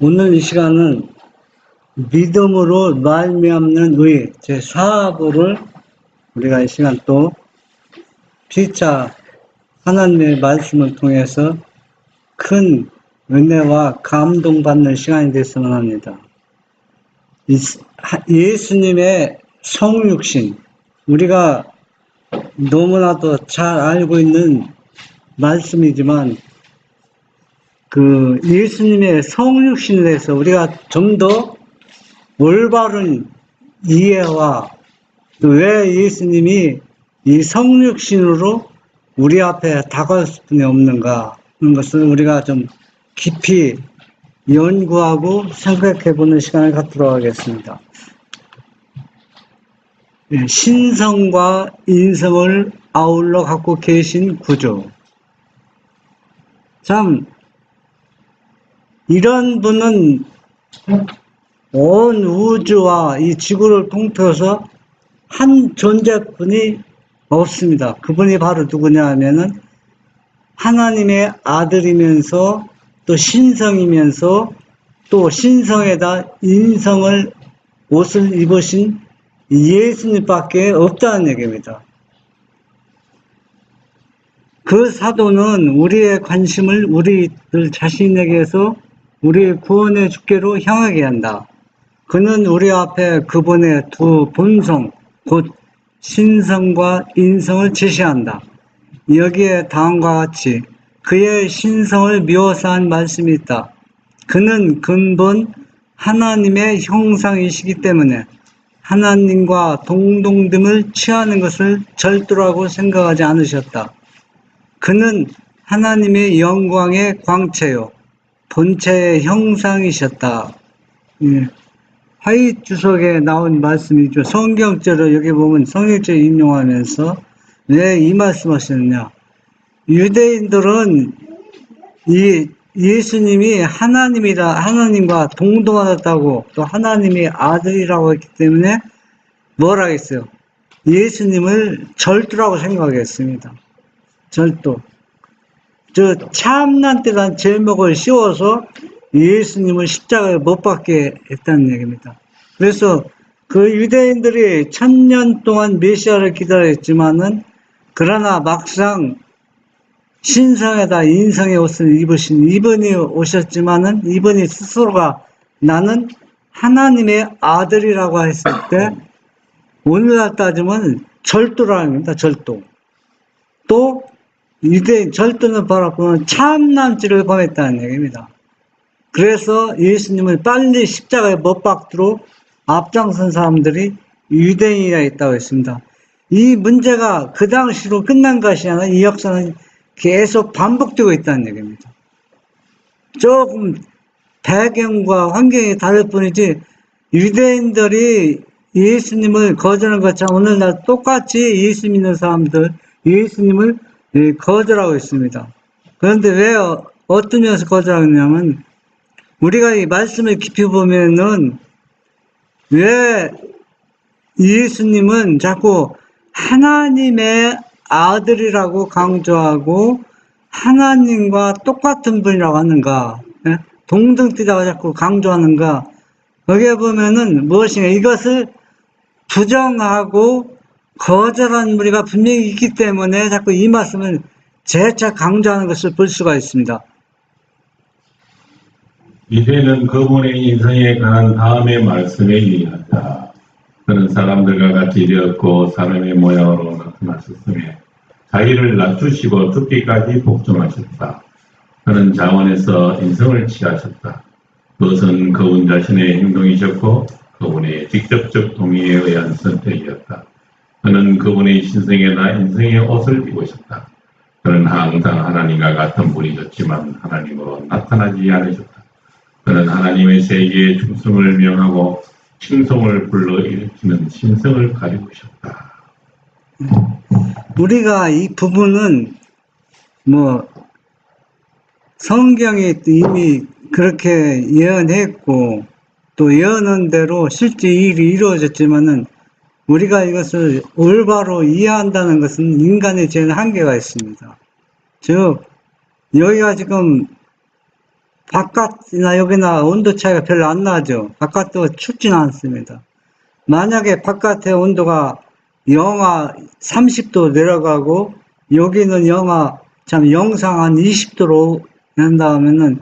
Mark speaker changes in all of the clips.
Speaker 1: 오늘 이 시간은 믿음으로 말미암는 의 제4부를 우리가 이 시간 또 피차 하나님의 말씀을 통해서 큰 은혜와 감동받는 시간이 됐으면 합니다. 예수님의 성육신, 우리가 너무나도 잘 알고 있는 말씀이지만 그 예수님의 성육신에 대해서 우리가 좀 더 올바른 이해와 또 왜 예수님이 이 성육신으로 우리 앞에 다가올 수뿐이 없는가 하는 것을 우리가 좀 깊이 연구하고 생각해 보는 시간을 갖도록 하겠습니다. 신성과 인성을 아울러 갖고 계신 구조. 참 이런 분은 온 우주와 이 지구를 통틀어서 한 존재뿐이 없습니다. 그분이 바로 누구냐 하면은 하나님의 아들이면서 또 신성이면서 또 신성에다 인성을 옷을 입으신 예수님밖에 없다는 얘기입니다. 그 사도는 우리의 관심을 우리들 자신에게서 우리의 구원의 주께로 향하게 한다. 그는 우리 앞에 그분의 두 본성, 곧 신성과 인성을 제시한다. 여기에 다음과 같이 그의 신성을 묘사한 말씀이 있다. 그는 근본 하나님의 형상이시기 때문에 하나님과 동등됨을 취하는 것을 절도라고 생각하지 않으셨다. 그는 하나님의 영광의 광채요 본체의 형상이셨다. 화이트석에 나온 말씀이죠. 성경절을 여기 보면 성경절 인용하면서 왜 이 말씀하셨느냐. 유대인들은 이 예수님이 하나님과 동등하다고 또 하나님의 아들이라고 했기 때문에 뭐라 했어요? 예수님을 절도라고 생각했습니다. 절도. 저 참난 때란 제목을 씌워서 예수님을 십자가에 못 박게 했다는 얘기입니다. 그래서 그 유대인들이 1000년 동안 메시아를 기다렸지만은 그러나 막상 신성에다 인성의 옷을 입으신 이분이 오셨지만은 이분이 스스로가 나는 하나님의 아들이라고 했을 때 오늘날 따지면 절도라는 겁니다. 절도. 또 유대인 절도는 바로 보면 참난죄를 범했다는 얘기입니다. 그래서 예수님을 빨리 십자가에 못 박도록 앞장선 사람들이 유대인이라 했다고 했습니다. 이 문제가 그 당시로 끝난 것이 아니라 이 역사는 계속 반복되고 있다는 얘기입니다. 조금 배경과 환경이 다를 뿐이지 유대인들이 예수님을 거절한 것처럼 오늘날 똑같이 예수 믿는 사람들 예수님을 거절하고 있습니다. 그런데 왜 어떤 면에서 거절하냐면 우리가 이 말씀을 깊이 보면은 왜 예수님은 자꾸 하나님의 아들이라고 강조하고 하나님과 똑같은 분이라고 하는가, 동등되다고 자꾸 강조하는가. 거기에 보면은 무엇인가 이것을 부정하고 거절한 무리가 분명히 있기 때문에 자꾸 이 말씀을 재차 강조하는 것을 볼 수가 있습니다.
Speaker 2: 이제는 그분의 인성에 관한 다음의 말씀에 이의하자. 그는 사람들과 같이 되었고 사람의 모양으로 나타나셨으며 자기를 낮추시고 죽기까지 복종하셨다. 그는 자원에서 인성을 취하셨다. 그것은 그분 자신의 행동이셨고 그분의 직접적 동의에 의한 선택이었다. 그는 그분의 신성에다 인성의 옷을 입으셨다. 그는 항상 하나님과 같은 분이셨지만 하나님으로 나타나지 않으셨다. 그는 하나님의 세계에 충성을 명하고 칭송을 불러일으키는 신성을 가지고 있었다.
Speaker 1: 우리가 이 부분은 성경이 이미 그렇게 예언했고 또 예언한 대로 실제 일이 이루어졌지만은 우리가 이것을 올바로 이해한다는 것은 인간의 제한 한계가 있습니다. 즉 여기가 지금 바깥이나 여기나 온도 차이가 별로 안 나죠. 바깥도 춥지는 않습니다. 만약에 바깥의 온도가 영하 30도 내려가고 여기는 영상 한 20도로 한다면은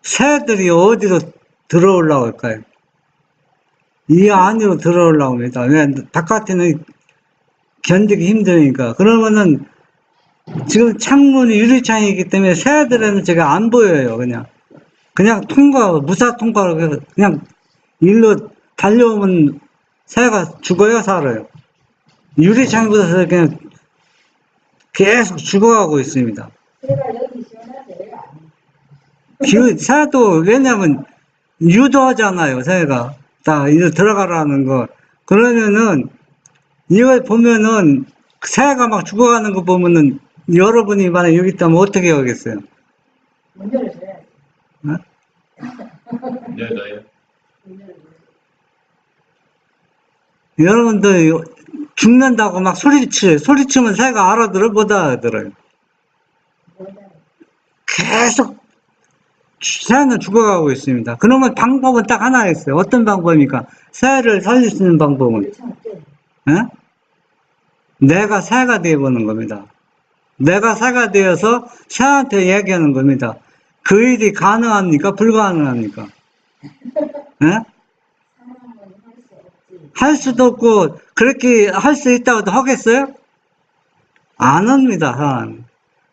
Speaker 1: 새들이 어디로 들어오려고 할까요? 이 안으로 들어오려고 합니다. 왜? 바깥에는 견디기 힘드니까. 그러면은 지금 창문이 유리창이기 때문에 새들은 제가 안 보여요. 그냥 무사 통과로 그냥 일로 달려오면 새가 죽어요, 살아요? 유리창보다 그냥 계속 죽어가고 있습니다. 새도 왜냐면 유도하잖아요, 새가. 다 이리 들어가라는 거. 그러면은 이걸 보면은 새가 막 죽어가는 거 보면은 여러분이 만약 여기 있다면 어떻게 하겠어요?
Speaker 3: 문 열어줘야지.
Speaker 1: 어?
Speaker 2: 열어요?
Speaker 1: 여러분들 죽는다고 막 소리치면 새가 알아들어? 못 알아들어요? 계속 새는 죽어가고 있습니다. 그러면 방법은 딱 하나 있어요. 어떤 방법입니까? 새를 살릴 수 있는 방법은 내가 새가 되어보는 겁니다. 내가 새가 되어서 새한테 얘기하는 겁니다. 그 일이 가능합니까? 불가능합니까? 할 수도 없고 그렇게 할 수 있다고도 하겠어요? 안 합니다.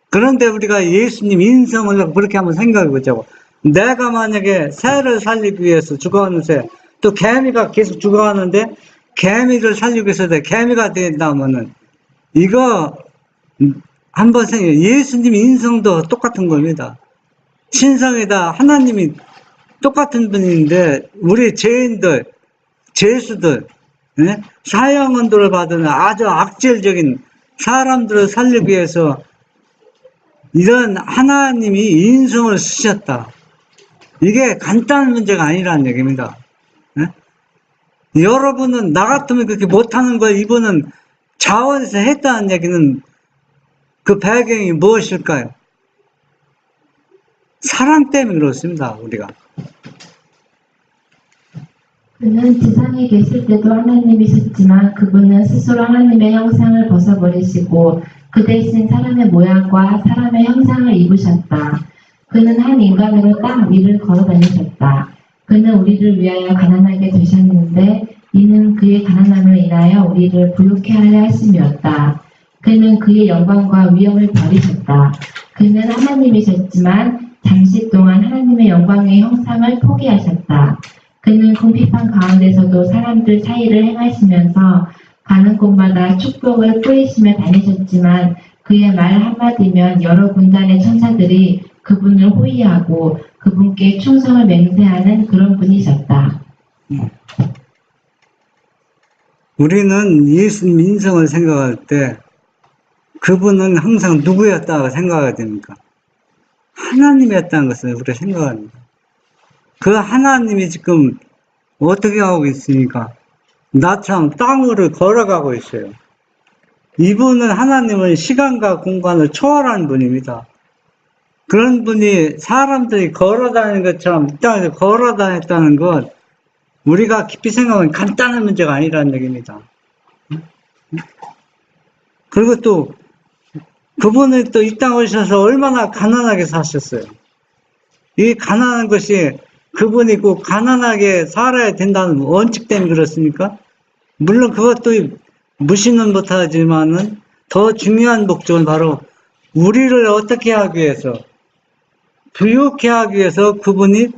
Speaker 1: 그런데 우리가 예수님 인성을 그렇게 한번 생각해 보자고. 내가 만약에 새를 살리기 위해서 죽어가는 새, 또 개미가 계속 죽어가는데 개미를 살리기 위해서 개미가 된다면은 이거 한번 생각해. 예수님 인성도 똑같은 겁니다. 신성이다. 하나님이 똑같은 분인데 우리 죄인들, 죄수들, 사형언도를 받은 아주 악질적인 사람들을 살리기 위해서 이런 하나님이 인성을 쓰셨다. 이게 간단한 문제가 아니라는 얘기입니다. 여러분은 나 같으면 그렇게 못하는 걸 이분은 자원에서 했다는 얘기는 그 배경이 무엇일까요? 사랑 때문에 그렇습니다, 우리가.
Speaker 4: 그는 지상에 계실 때도 하나님이셨지만 그분은 스스로 하나님의 형상을 벗어버리시고 그 대신 사람의 모양과 사람의 형상을 입으셨다. 그는 한 인간으로 땅 위를 걸어다니셨다. 그는 우리를 위하여 가난하게 되셨는데 이는 그의 가난함을 인하여 우리를 부유케 하려 하심이었다. 그는 그의 영광과 위엄을 버리셨다. 그는 하나님이셨지만 잠시 동안 하나님의 영광의 형상을 포기하셨다. 그는 궁핍한 가운데서도 사람들 사이를 행하시면서 가는 곳마다 축복을 뿌리시며 다니셨지만 그의 말 한마디면 여러 군단의 천사들이 그분을 호위하고 그분께 충성을 맹세하는 그런 분이셨다.
Speaker 1: 우리는 예수님 인성을 생각할 때 그분은 항상 누구였다고 생각해야 됩니까? 하나님이었다는 것을 우리가 생각합니다. 그 하나님이 지금 어떻게 하고 있습니까? 나처럼 땅으로 걸어가고 있어요. 이분은 하나님은 시간과 공간을 초월하는 분입니다. 그런 분이 사람들이 걸어다니는 것처럼 이 땅에서 걸어다녔다는 것, 우리가 깊이 생각하면 간단한 문제가 아니라는 얘기입니다. 그리고 또 그분이 또 이 땅에 오셔서 얼마나 가난하게 사셨어요. 이 가난한 것이 그분이 꼭 가난하게 살아야 된다는 원칙 때문에 그렇습니까? 물론 그것도 무시는 못하지만은 더 중요한 목적은 바로 우리를 어떻게 하기 위해서, 부유케 하기 위해서 그분이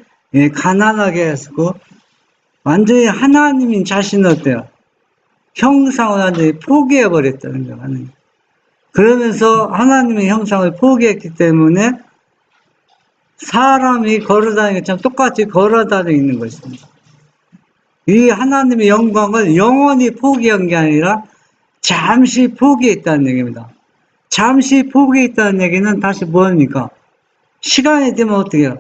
Speaker 1: 가난하게 했고 완전히 하나님인 자신을 어때요? 형상을 완전히 포기해버렸다는 거예요. 하나님. 그러면서 하나님의 형상을 포기했기 때문에 사람이 걸어다니는 것처럼 똑같이 걸어다니는 것입니다. 이 하나님의 영광을 영원히 포기한 게 아니라 잠시 포기했다는 얘기입니다. 잠시 포기했다는 얘기는 다시 뭐입니까? 시간이 되면 어떻게 해요?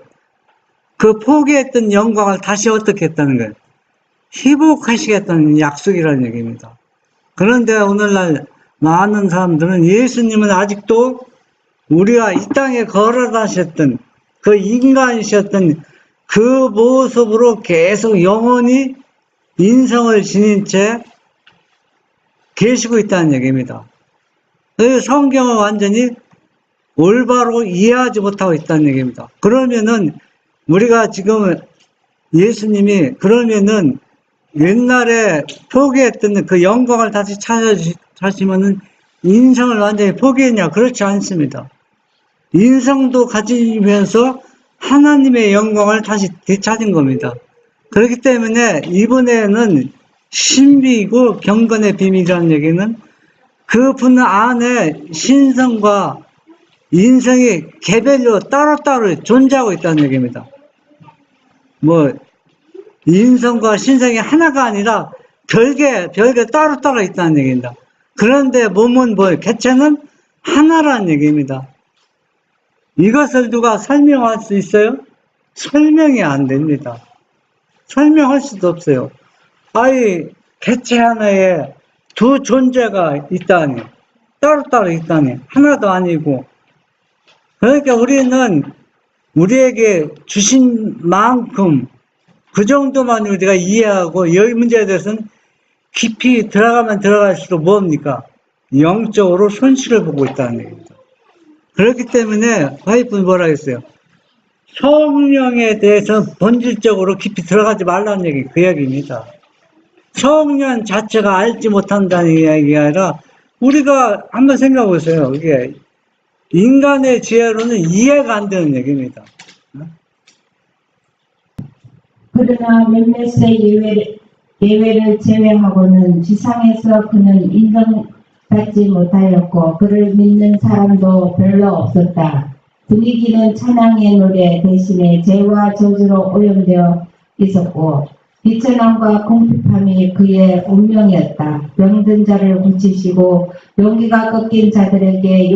Speaker 1: 그 포기했던 영광을 다시 어떻게 했다는 거예요? 회복하시겠다는 약속이라는 얘기입니다. 그런데 오늘날 많은 사람들은 예수님은 아직도 우리가 이 땅에 걸어 다녔던 그 인간이셨던 그 모습으로 계속 영원히 인성을 지닌 채 계시고 있다는 얘기입니다. 그 성경을 완전히 올바로 이해하지 못하고 있다는 얘기입니다. 그러면은 우리가 지금 예수님이 그러면은 옛날에 포기했던 그 영광을 다시 찾으시면은 인성을 완전히 포기했냐? 그렇지 않습니다. 인성도 가지면서 하나님의 영광을 다시 되찾은 겁니다. 그렇기 때문에 이번에는 신비이고 경건의 비밀이라는 얘기는 그분 안에 신성과 인성이 개별로 따로따로 존재하고 있다는 얘기입니다. 뭐 인성과 신성이 하나가 아니라 별개 따로따로 있다는 얘기입니다. 그런데 몸은 뭐 개체는 하나라는 얘기입니다. 이것을 누가 설명할 수 있어요? 설명이 안 됩니다. 설명할 수도 없어요. 아니 개체 하나에 두 존재가 있다니, 따로따로 있다니, 하나도 아니고. 그러니까 우리는 우리에게 주신 만큼 그 정도만 우리가 이해하고 이 문제에 대해서는 깊이 들어가면 들어갈수록 뭡니까? 영적으로 손실을 보고 있다는 얘기입니다. 그렇기 때문에 화이프는 뭐라 했어요? 성령에 대해서 본질적으로 깊이 들어가지 말라는 얘기, 그 얘기입니다. 성령 자체가 알지 못한다는 이야기가 아니라 우리가 한번 생각해 보세요. 이게 인간의 지혜로는 이해가 안 되는 얘기입니다.
Speaker 3: 그러나 몇몇의 예외를 제외하고는 지상에서 그는 인정받지 못하였고 그를 믿는 사람도 별로 없었다. 분위기는 찬양의 노래 대신에 죄와 저주로 오염되어 있었고 비천함과 궁핍함이 그의 운명이었다. 병든 자를 고치시고 용기가 꺾인 자들에게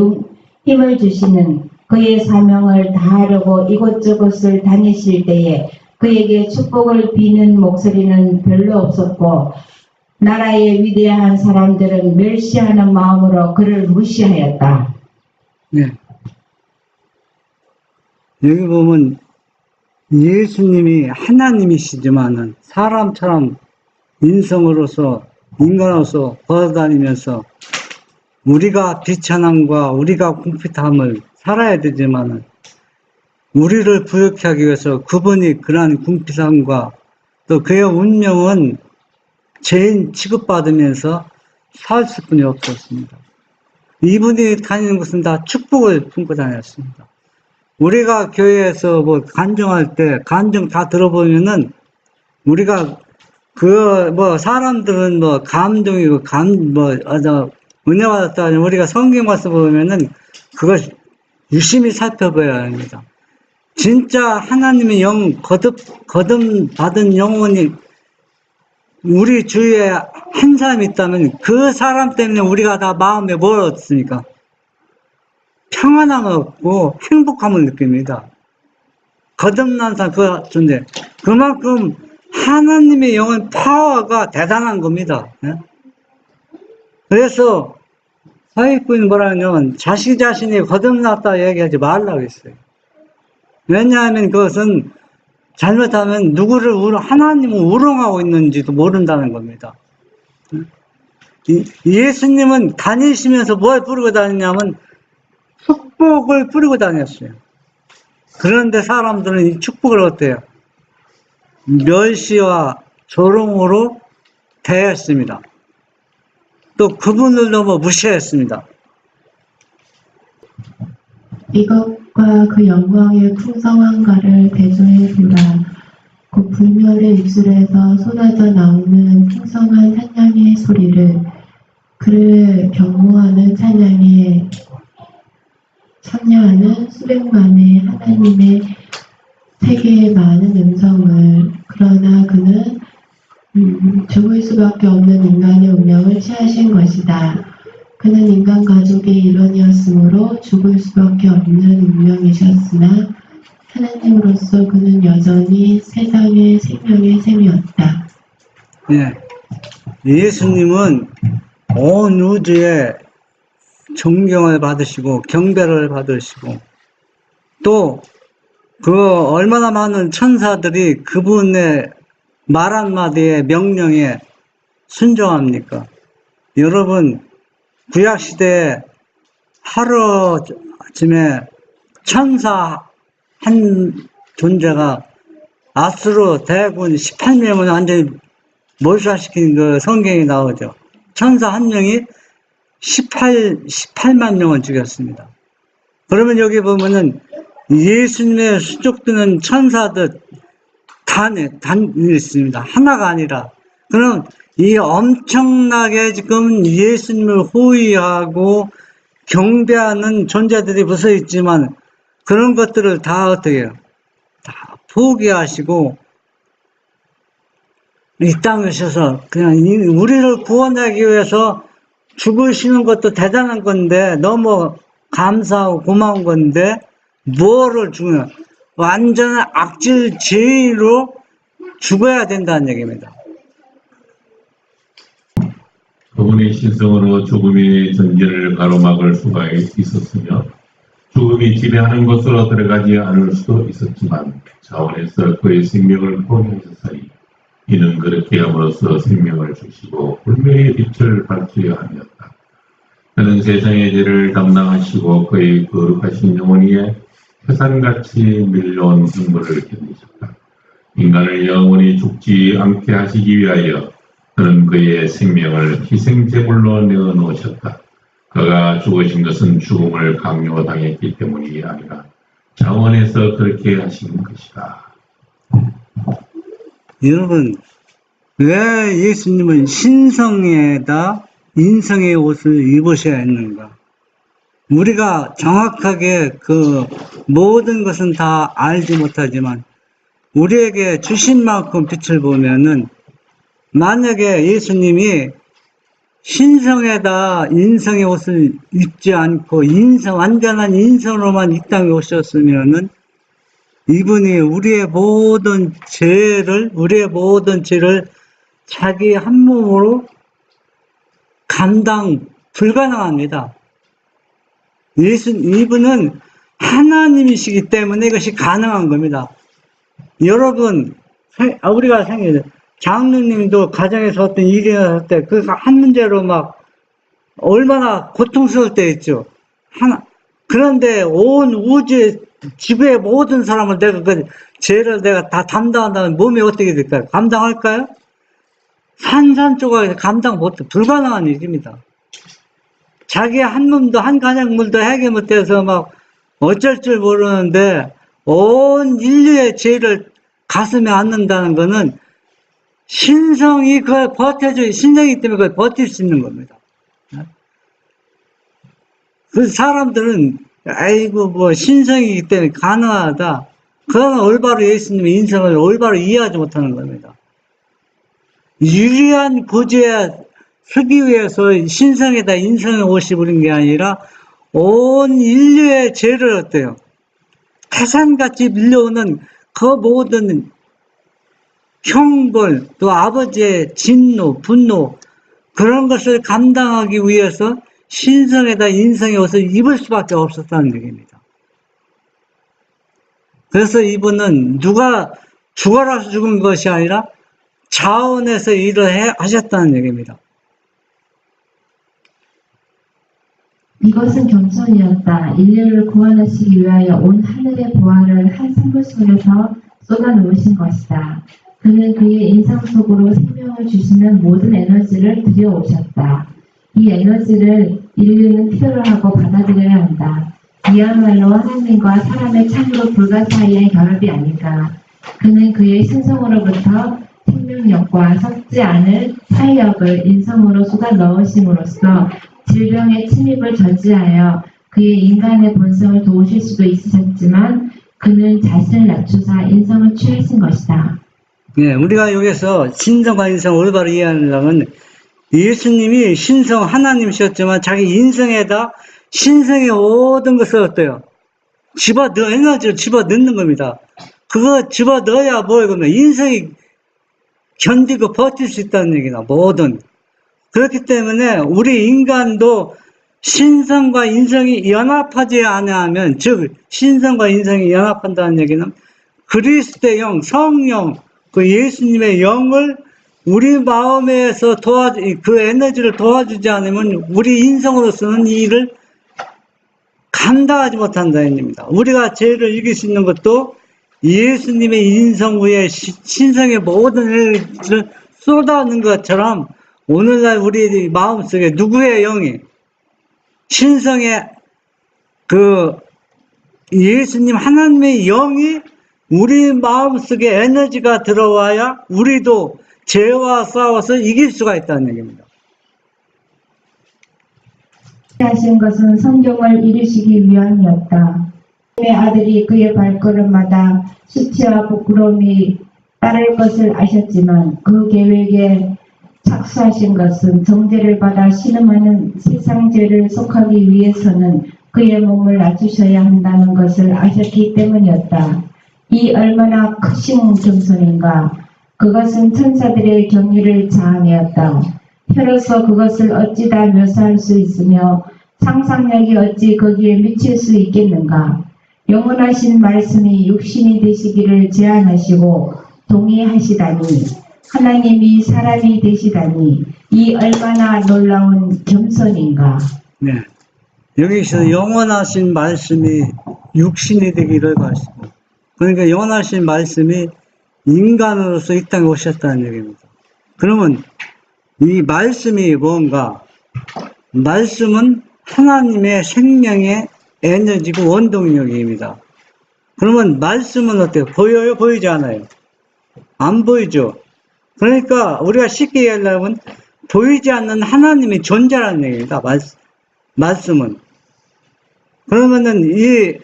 Speaker 3: 힘을 주시는 그의 사명을 다하려고 이곳저곳을 다니실 때에 그에게 축복을 비는 목소리는 별로 없었고 나라의 위대한 사람들은 멸시하는 마음으로 그를 무시하였다.
Speaker 1: 네. 여기 보면 예수님이 하나님이시지만은 사람처럼 인성으로서 인간으로서 걸어다니면서 우리가 비천함과 우리가 궁핍함을 살아야 되지만은 우리를 부욕케 하기 위해서 그분이 그러한 궁핍함과 또 그의 운명은 죄인 취급받으면서 살 수뿐이 없었습니다. 이분이 다니는 것은 다 축복을 품고 다녔습니다. 우리가 교회에서 뭐 간증할 때 간증 다 들어보면은 우리가 사람들은 뭐 감동이고 은혜 받았다 우리가 성경 말씀 보면은 그걸 유심히 살펴봐야 합니다. 진짜 하나님의 거듭 받은 영혼이 우리 주위에 한 사람이 있다면 그 사람 때문에 우리가 다 마음에 뭘 얻습니까? 평안함을 얻고 행복함을 느낍니다. 거듭난 사람 그 존재. 그만큼 하나님의 영혼 파워가 대단한 겁니다. 그래서 사기꾼이 뭐라 하냐면 자신이 거듭났다 얘기하지 말라고 했어요. 왜냐하면 그것은 잘못하면 하나님을 우롱하고 있는지도 모른다는 겁니다. 예수님은 다니시면서 뭘 뿌리고 다니냐면 축복을 뿌리고 다녔어요. 그런데 사람들은 이 축복을 어때요? 멸시와 조롱으로 대했습니다. 또 그분을 너무 무시했습니다.
Speaker 4: 이것과 그 영광의 풍성한가를 대조해 보라. 그 불멸의 입술에서 쏟아져 나오는 풍성한 찬양의 소리를 그를 경모하는 찬양에 참여하는 수백만의 하나님의 세계의 많은 음성을 그러나 그는 죽을 수밖에 없는 인간의 운명을 취하신 것이다. 그는 인간 가족의 일원이었으므로 죽을 수밖에 없는 운명이셨으나 하나님으로서 그는 여전히 세상의 생명의 셈이었다.
Speaker 1: 네. 예수님은 온 우주에 존경을 받으시고 경배를 받으시고 또 그 얼마나 많은 천사들이 그분의 말 한마디에 명령에 순종합니까? 여러분, 구약시대에 하루아침에 천사 한 존재가 아수르 대군 18명을 완전히 몰살시킨 그 성경이 나오죠. 천사 한 명이 18만 명을 죽였습니다. 그러면 여기 보면은 예수님의 수족드는 천사들 단이 있습니다. 하나가 아니라. 그럼 이 엄청나게 지금 예수님을 호위하고 경배하는 존재들이 벌써 있지만 그런 것들을 다 어떻게 해요? 다 포기하시고 이 땅에 오셔서 그냥 우리를 구원하기 위해서 죽으시는 것도 대단한 건데 너무 감사하고 고마운 건데 뭐를 죽냐? 완전한 악질 죄로 죽어야 된다는 얘기입니다.
Speaker 2: 그분의 신성으로 죽음의 전제를 가로막을 수가 있었으며 죽음이 지배하는 곳으로 들어가지 않을 수도 있었지만 자원에서 그의 생명을 포기하셨으니 이는 그렇게 함으로써 생명을 주시고 불멸의 빛을 밝히려 하였다. 그는 세상의 죄를 담당하시고 그의 거룩하신 영혼 위에 태산같이 밀려온 형벌을 견디셨다. 인간을 영원히 죽지 않게 하시기 위하여 그는 그의 생명을 희생제물로 내어놓으셨다. 그가 죽으신 것은 죽음을 강요당했기 때문이 아니라 자원에서 그렇게 하신 것이다.
Speaker 1: 여러분, 왜 예수님은 신성에다 인성의 옷을 입으셔야 했는가? 우리가 정확하게 그 모든 것은 다 알지 못하지만 우리에게 주신 만큼 빛을 보면은 만약에 예수님이 신성에다 인성의 옷을 입지 않고 완전한 인성으로만 이 땅에 오셨으면은 이분이 우리의 모든 죄를 자기 한 몸으로 감당 불가능합니다. 이분은 하나님이시기 때문에 이것이 가능한 겁니다. 여러분, 우리가 장로님도 가정에서 어떤 일이 일어날 때, 그 한 문제로 막, 얼마나 고통스러울 때 있죠. 그런데 온 우주의 지구의 모든 사람을 내가 그 죄를 내가 다 담당한다면 몸이 어떻게 될까요? 감당할까요? 산산조각에서 감당 불가능한 일입니다. 자기 한 몸도 한 가정물도 해결 못해서 막 어쩔 줄 모르는데 온 인류의 죄를 가슴에 안는다는 것은 신성이 그걸 신성이기 때문에 그걸 버틸 수 있는 겁니다. 그 사람들은 아이고 뭐 신성이기 때문에 가능하다. 그건 올바로 예수님의 인성을 올바로 이해하지 못하는 겁니다. 유리한 구제에 서기 위해서 신성에다 인성의 옷이 입은 게 아니라 온 인류의 죄를 어때요? 태산같이 밀려오는 그 모든 형벌, 또 아버지의 진노, 분노 그런 것을 감당하기 위해서 신성에다 인성의 옷을 입을 수밖에 없었다는 얘기입니다. 그래서 이분은 누가 죽어라서 죽은 것이 아니라 자원에서 일을 하셨다는 얘기입니다.
Speaker 4: 이것은 겸손이었다. 인류를 구원하시기 위하여 온 하늘의 보화를 한 선물 속에서 쏟아놓으신 것이다. 그는 그의 인상 속으로 생명을 주시는 모든 에너지를 들여오셨다. 이 에너지를 인류는 필요로 하고 받아들여야 한다. 이야말로 하나님과 사람의 참으로 불가사의한 결합이 아닐까. 그는 그의 신성으로부터 생명력과 섞지 않을 사회력을 인성으로 쏟아 넣으심으로써 질병의 침입을 저지하여 그의 인간의 본성을 도우실 수도 있으셨지만 그는 자신을 낮추사 인성을 취하신 것이다.
Speaker 1: 네, 우리가 여기서 신성과 인성을 올바로 이해하려면 예수님이 신성 하나님이셨지만 자기 인성에다 신성의 모든 것을 어때요? 에너지를 집어넣는 겁니다. 그거 집어넣어야 그러면 인성이 견디고 버틸 수 있다는 얘기다. 뭐든. 그렇기 때문에 우리 인간도 신성과 인성이 연합하지 않으면, 즉 신성과 인성이 연합한다는 얘기는 그리스도의 영, 성령, 그 예수님의 영을 우리 마음에서 그 에너지를 도와주지 않으면 우리 인성으로서는 이 일을 감당하지 못한다는 얘기입니다. 우리가 죄를 이길 수 있는 것도 예수님의 인성 위에 신성의 모든 에너지를 쏟아놓는 것처럼 오늘날 우리 마음속에 누구의 영이 신성의 그 예수님 하나님의 영이 우리 마음속에 에너지가 들어와야 우리도 죄와 싸워서 이길 수가 있다는 얘기입니다.
Speaker 3: 하신 것은 성경을 이루시기 위함이었다. 내 아들이 그의 발걸음마다 수치와 부끄러움이 따를 것을 아셨지만 그 계획에 착수하신 것은 정죄를 받아 신음하는 세상 죄를 속하기 위해서는 그의 몸을 낮추셔야 한다는 것을 아셨기 때문이었다. 이 얼마나 크신 겸손인가. 그것은 천사들의 경의를 자아내었다. 혀로서 그것을 어찌 다 묘사할 수 있으며 상상력이 어찌 거기에 미칠 수 있겠는가. 영원하신 말씀이 육신이 되시기를 제안하시고 동의하시다니 하나님이 사람이 되시다니 이 얼마나 놀라운 겸손인가.
Speaker 1: 네. 여기서 영원하신 말씀이 육신이 되기를 바라시고, 그러니까 영원하신 말씀이 인간으로서 이 땅에 오셨다는 얘기입니다. 그러면 이 말씀이 뭔가? 말씀은 하나님의 생명의 에너지고 원동력입니다. 그러면 말씀은 어때요? 보여요? 보이지 않아요? 안 보이죠? 그러니까 우리가 쉽게 얘기하려면 보이지 않는 하나님이 존재라는 얘기입니다. 말씀은. 그러면은 이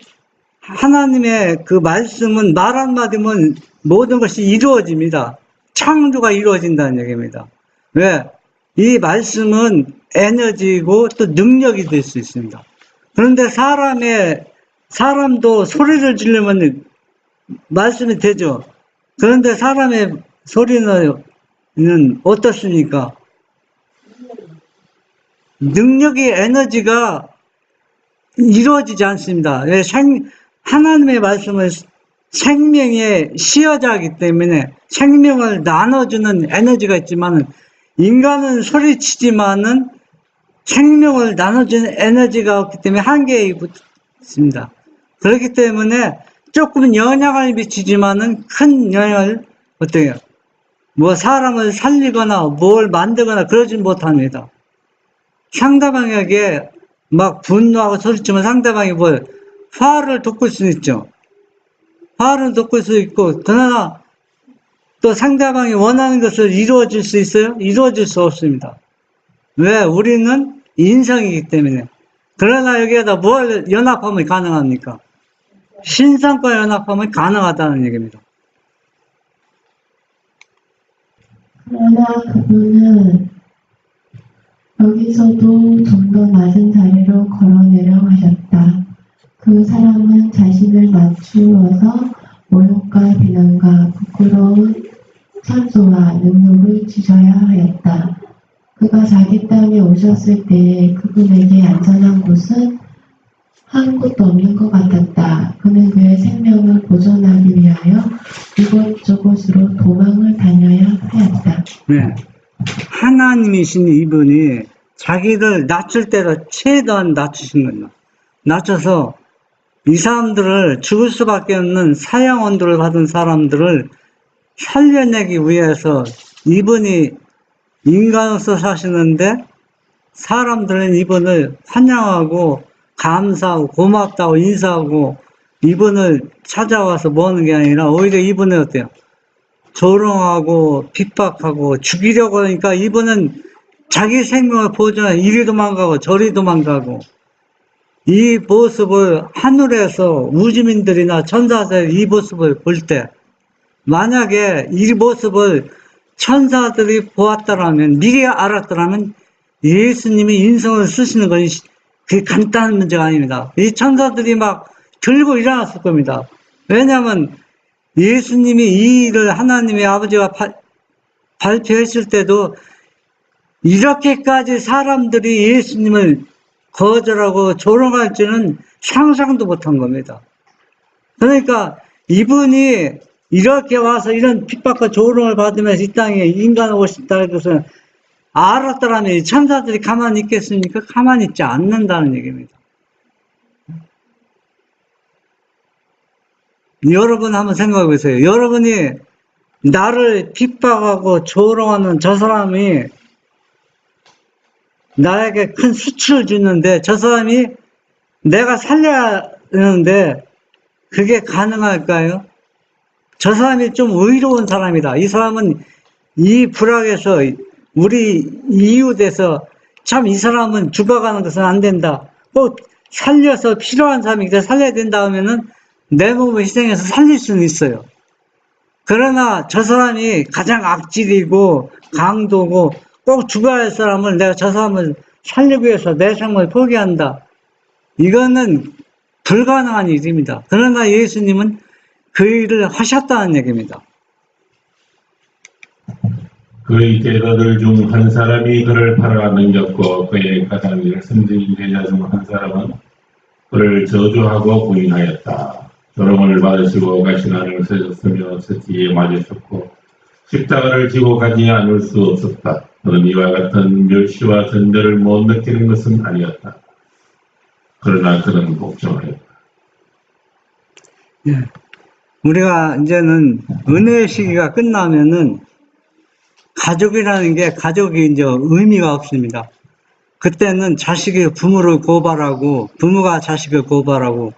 Speaker 1: 하나님의 그 말씀은 말 한마디면 모든 것이 이루어집니다. 창조가 이루어진다는 얘기입니다. 왜? 이 말씀은 에너지고 또 능력이 될 수 있습니다. 그런데 사람도 소리를 지르면 말씀이 되죠. 그런데 사람의 소리는 어떻습니까? 능력이, 에너지가 이루어지지 않습니다. 왜? 하나님의 말씀은 생명의 시여자이기 때문에 생명을 나눠주는 에너지가 있지만 인간은 소리치지만은 생명을 나눠주는 에너지가 없기 때문에 한계에 있습니다. 그렇기 때문에 조금 영향을 미치지만은 큰 영향을 어때요? 뭐 사람을 살리거나 뭘 만들거나 그러진 못합니다. 상대방에게 막 분노하고 소리치면 상대방이 뭘 화를 돋굴 수 있죠. 화를 돋굴 수 있고, 그러나 또 상대방이 원하는 것을 이루어질 수 있어요? 이루어질 수 없습니다. 왜? 우리는 인성이기 때문에. 그러나 여기에다 뭘 연합하면 가능합니까? 신성과 연합하면 가능하다는 얘기입니다.
Speaker 4: 그러나 그분은 여기서도 좀 더 낮은 자리로 걸어내려 하셨다. 그 사람은 자신을 낮추어서 모욕과 비난과 부끄러운 참소와 능력을 주셔야 하였다. 그가 자기 땅에 오셨을 때에 그분에게 안전한 곳은 한 곳도 없는 것 같았다. 그는 그의 생명을 보존하기 위하여 이곳저곳으로 도망을 다녀야 하였다.
Speaker 1: 네. 하나님이신 이분이 자기를 낮출 때로 최대한 낮추신 거예요. 낮춰서 이 사람들을 죽을 수밖에 없는 사형 언도를 받은 사람들을 살려내기 위해서 이분이 인간으로서 사시는데 사람들은 이분을 환영하고 감사하고 고맙다고 인사하고 이분을 찾아와서 모으는 게 아니라 오히려 이분을 어때요? 조롱하고 핍박하고 죽이려고 하니까 이분은 자기 생명을 보존해 이리 도망가고 저리 도망가고 이 모습을 하늘에서 우주민들이나 천사들이 이 모습을 볼 때 만약에 이 모습을 천사들이 보았다라면 미리 알았더라면 예수님이 인성을 쓰시는 건 그게 간단한 문제가 아닙니다. 이 천사들이 막 들고 일어났을 겁니다. 왜냐하면 예수님이 이 일을 하나님의 아버지가 발표했을 때도 이렇게까지 사람들이 예수님을 거절하고 조롱할지는 상상도 못한 겁니다. 그러니까 이분이 이렇게 와서 이런 핍박과 조롱을 받으면서 이 땅에 인간 오고 싶다는 것을 알았더라면 이 천사들이 가만히 있겠습니까? 가만히 있지 않는다는 얘기입니다. 여러분 한번 생각해 보세요. 여러분이 나를 핍박하고 조롱하는 저 사람이 나에게 큰 수치를 주는데 저 사람이 내가 살려야 되는데 그게 가능할까요? 저 사람이 좀 의로운 사람이다. 이 사람은 이 불악에서 우리 이웃에서 참 이 사람은 죽어가는 것은 안 된다. 꼭 살려서 필요한 사람이 살려야 된다 하면은 내 몸을 희생해서 살릴 수는 있어요. 그러나 저 사람이 가장 악질이고 강도고 꼭 죽어야 할 사람을 내가 저 사람을 살리기 위해서 내 생명을 포기한다. 이거는 불가능한 일입니다. 그러나 예수님은 그 일을 하셨다는 얘기입니다.
Speaker 2: 그의 제자들 중 한 사람이 그를 팔아 넘겼고 그의 가장 열성적인 제자 중 한 사람은 그를 저주하고 부인하였다. 조롱을 받으시고 가신 안을 쓰셨으며 채찍에 맞으셨고 십자가를 지고 가지 않을 수 없었다. 그는 이와 같은 멸시와 전대를 못 느끼는 것은 아니었다. 그러나 그는 복종하였다.
Speaker 1: 예. 우리가 이제는 은혜의 시기가 끝나면은 가족이라는 게 가족이 이제 의미가 없습니다. 그때는 자식이 부모를 고발하고 부모가 자식을 고발하고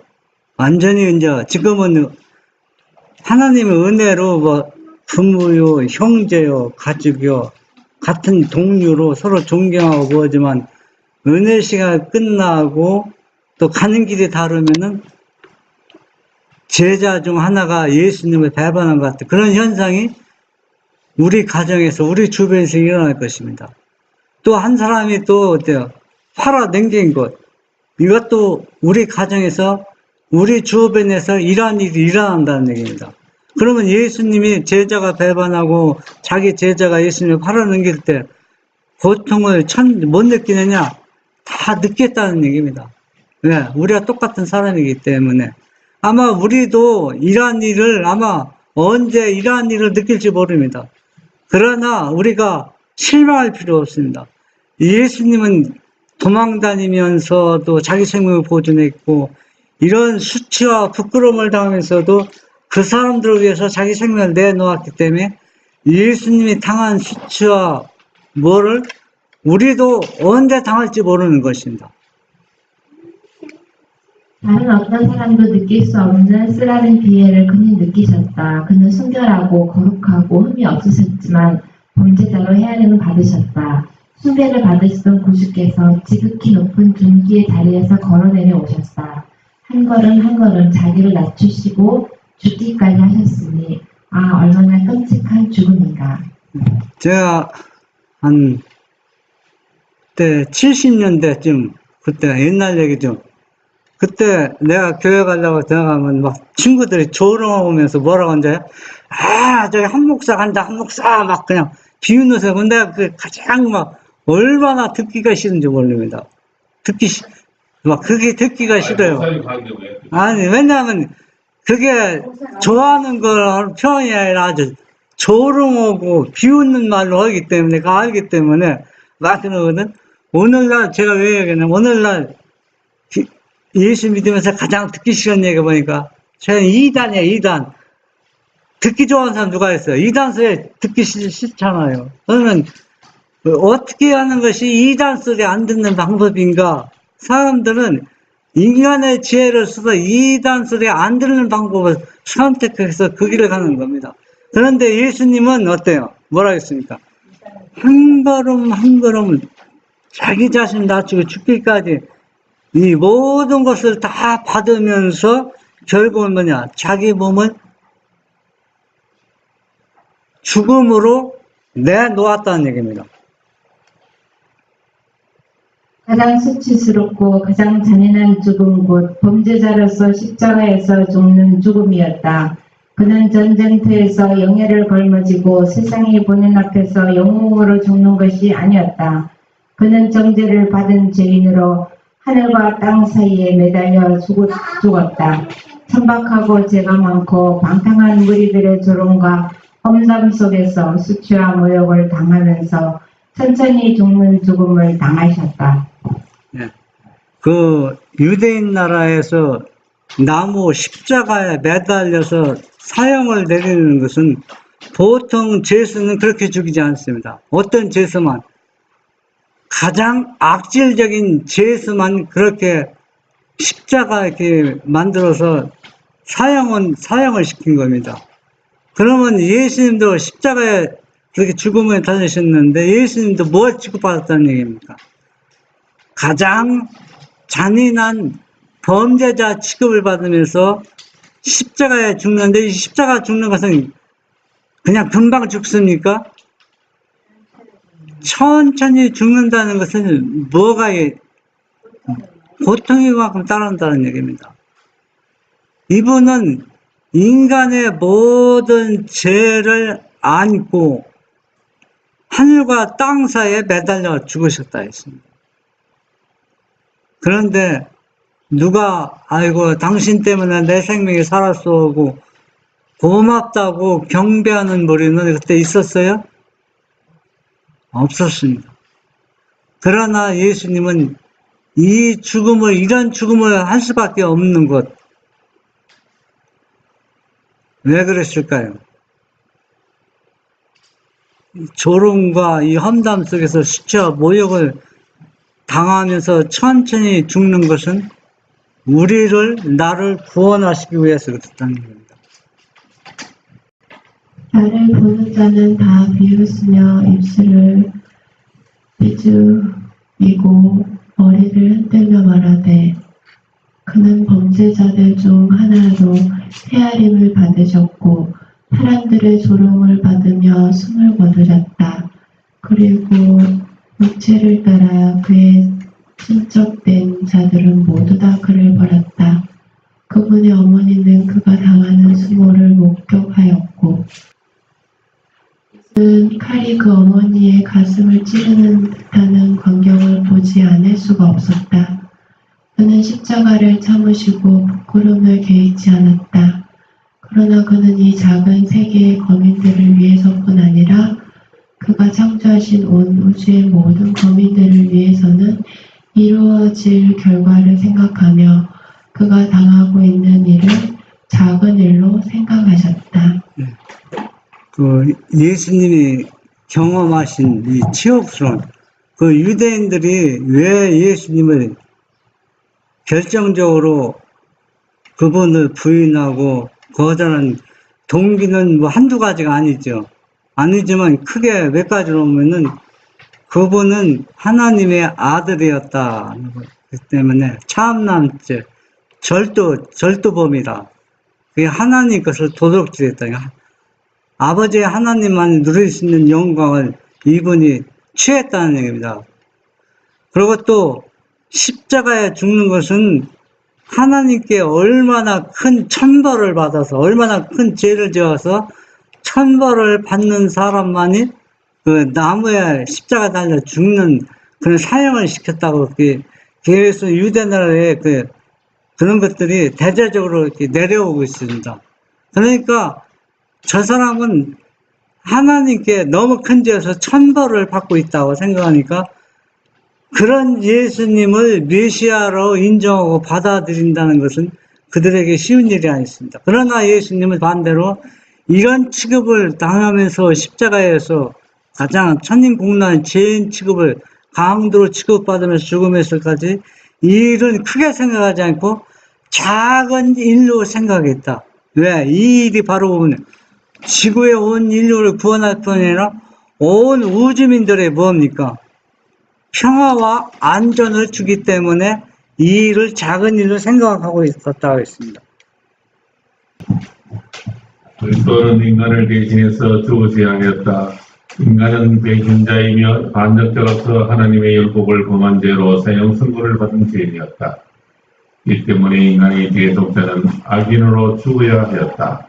Speaker 1: 완전히 이제 지금은 하나님의 은혜로 뭐 부모요, 형제요, 가족요, 같은 동료로 서로 존경하고 그러지만 은혜 시간 끝나고 또 가는 길이 다르면은 제자 중 하나가 예수님을 배반한 것 같은 그런 현상이 우리 가정에서 우리 주변에서 일어날 것입니다. 또 한 사람이 또 어때요? 팔아 넘긴 것 이것도 우리 가정에서 우리 주변에서 이러한 일이 일어난다는 얘기입니다. 그러면 예수님이 제자가 배반하고 자기 제자가 예수님을 팔아 넘길 때 고통을 못 느끼느냐? 다 느꼈다는 얘기입니다. 왜? 우리가 똑같은 사람이기 때문에 아마 우리도 이러한 일을 아마 언제 이러한 일을 느낄지 모릅니다. 그러나 우리가 실망할 필요 없습니다. 예수님은 도망다니면서도 자기 생명을 보존했고 이런 수치와 부끄러움을 당하면서도 그 사람들을 위해서 자기 생명을 내놓았기 때문에 예수님이 당한 수치와 뭐를 우리도 언제 당할지 모르는 것입니다.
Speaker 4: 다른 어떤 사람도 느낄 수 없는 쓰라린 비애를 그는 느끼셨다. 그는 순결하고 거룩하고 흠이 없으셨지만 범죄자로 헤아림을 받으셨다. 숭배를 받으시던 구주께서 지극히 높은 존귀의 자리에서 걸어내려 오셨다. 한 걸음 한 걸음 자기를 낮추시고 죽기까지 하셨으니 얼마나 끔찍한 죽음인가.
Speaker 1: 제가 한 그때 70년대쯤 그때 옛날 얘기죠. 그때 내가 교회 가려고 들어가면 막 친구들이 조롱하면서 뭐라고 하는지 저기 한 목사 간다 한 목사 막 그냥 비웃으면서 근데 그 가장 막 얼마나 듣기가 싫은지 모릅니다. 그게 듣기가 싫어요. 아니 왜냐하면 그게 좋아하는 걸 표현이 아니라 아주 조롱하고 비웃는 말로 하기 때문에 내가 알기 때문에 막 그러거든. 오늘날 제가 왜 얘기하냐면 오늘날 예수 믿으면서 가장 듣기 싫은 얘기 보니까 저는 2단이에요. 2단. 듣기 좋아하는 사람 누가 있어요? 2단 소리 듣기 싫잖아요. 그러면 어떻게 하는 것이 2단 소리 안 듣는 방법인가? 사람들은 인간의 지혜를 써서 2단 소리 안 듣는 방법을 선택해서 그 길을 가는 겁니다. 그런데 예수님은 어때요? 뭐라 했습니까? 한 걸음 한 걸음 자기 자신 낮추고 죽기까지 이 모든 것을 다 받으면서 결국은 뭐냐? 자기 몸을 죽음으로 내놓았다는 얘기입니다.
Speaker 3: 가장 수치스럽고 가장 잔인한 죽음 곧 범죄자로서 십자가에서 죽는 죽음이었다. 그는 전쟁터에서 영예를 걸머지고 세상이 보는 앞에서 영웅으로 죽는 것이 아니었다. 그는 정죄를 받은 죄인으로 하늘과 땅 사이에 매달려 죽었다. 천박하고 죄가 많고 방탕한 무리들의 조롱과 험담 속에서 수치와 모욕을 당하면서 천천히 죽는 죽음을 당하셨다.
Speaker 1: 그 유대인 나라에서 나무 십자가에 매달려서 사형을 내리는 것은 보통 죄수는 그렇게 죽이지 않습니다. 어떤 죄수만, 가장 악질적인 죄수만 그렇게 십자가 이렇게 만들어서 사형을 시킨 겁니다. 그러면 예수님도 십자가에 그렇게 죽음을 달리셨는데 예수님도 뭘 취급받았다는 얘기입니까? 가장 잔인한 범죄자 취급을 받으면서 십자가에 죽는데, 이 십자가 죽는 것은 그냥 금방 죽습니까? 천천히 죽는다는 것은 뭐가 고통이만큼 따른다는 얘기입니다. 이분은 인간의 모든 죄를 안고 하늘과 땅 사이에 매달려 죽으셨다 했습니다. 그런데 누가 아이고 당신 때문에 내 생명이 살았어 하고 고맙다고 경배하는 무리는 그때 있었어요? 없었습니다. 그러나 예수님은 이런 죽음을 할 수밖에 없는 것. 왜 그랬을까요? 조롱과 이 험담 속에서 수치와 모욕을 당하면서 천천히 죽는 것은 나를 구원하시기 위해서 그랬다는 겁니다.
Speaker 4: 나를 보는 자는 다 비웃으며 입술을 삐죽이고 머리를 흔들며 말하되 그는 범죄자들 중 하나로 헤아림을 받으셨고 사람들의 조롱을 받으며 숨을 거두셨다. 그리고 육체를 따라 그의 친척된 자들은 모두 다 그를 버렸다. 그분의 어머니는 그가 당하는 수모를 목격하였고 그는 칼이 그 어머니의 가슴을 찌르는 듯하는 광경을 보지 않을 수가 없었다. 그는 십자가를 참으시고 부끄러움을 개의치 않았다. 그러나 그는 이 작은 세계의 거민들을 위해서뿐 아니라 그가 창조하신 온 우주의 모든 거민들을 위해서는 이루어질 결과를 생각하며 그가 당하고 있는 일을 작은 일로 생각하셨다.
Speaker 1: 그 예수님이 경험하신 이 치욕스러운 그 유대인들이 왜 예수님을 결정적으로 그분을 부인하고 거절한 동기는 뭐 한두 가지가 아니죠. 아니지만 크게 몇 가지로 보면은 그분은 하나님의 아들이었다. 그 때문에 참남죄, 절도범이다. 그게 하나님 것을 도둑질했다. 아버지의 하나님만 누릴 수 있는 영광을 이분이 취했다는 얘기입니다. 그리고 또 십자가에 죽는 것은 하나님께 얼마나 큰 천벌을 받아서 얼마나 큰 죄를 지어서 천벌을 받는 사람만이 그 나무에 십자가 달려 죽는 그런 사형을 시켰다고 계속 유대 나라에 그런 것들이 대대적으로 이렇게 내려오고 있습니다. 그러니까 저 사람은 하나님께 너무 큰 죄에서 천벌을 받고 있다고 생각하니까 그런 예수님을 메시아로 인정하고 받아들인다는 것은 그들에게 쉬운 일이 아니었습니다. 그러나 예수님은 반대로 이런 취급을 당하면서 십자가에서 가장 천인공란 죄인 취급을 강도로 취급받으면서 죽으면서까지 이 일은 크게 생각하지 않고 작은 일로 생각했다. 왜? 이 일이 바로 보면 지구의 온 인류를 구원할 뿐 아니라 온 우주민들의 뭡니까? 평화와 안전을 주기 때문에 이 일을 작은 일로 생각하고 있었다고 했습니다.
Speaker 2: 그리스도는 인간을 대신해서 죽으셔야 하였다. 인간은 배신자이며 반역자로서 하나님의 율법을 범한 죄로 사형 선고를 받은 죄인이었다. 이 때문에 인간의 대속자는 악인으로 죽어야 하였다.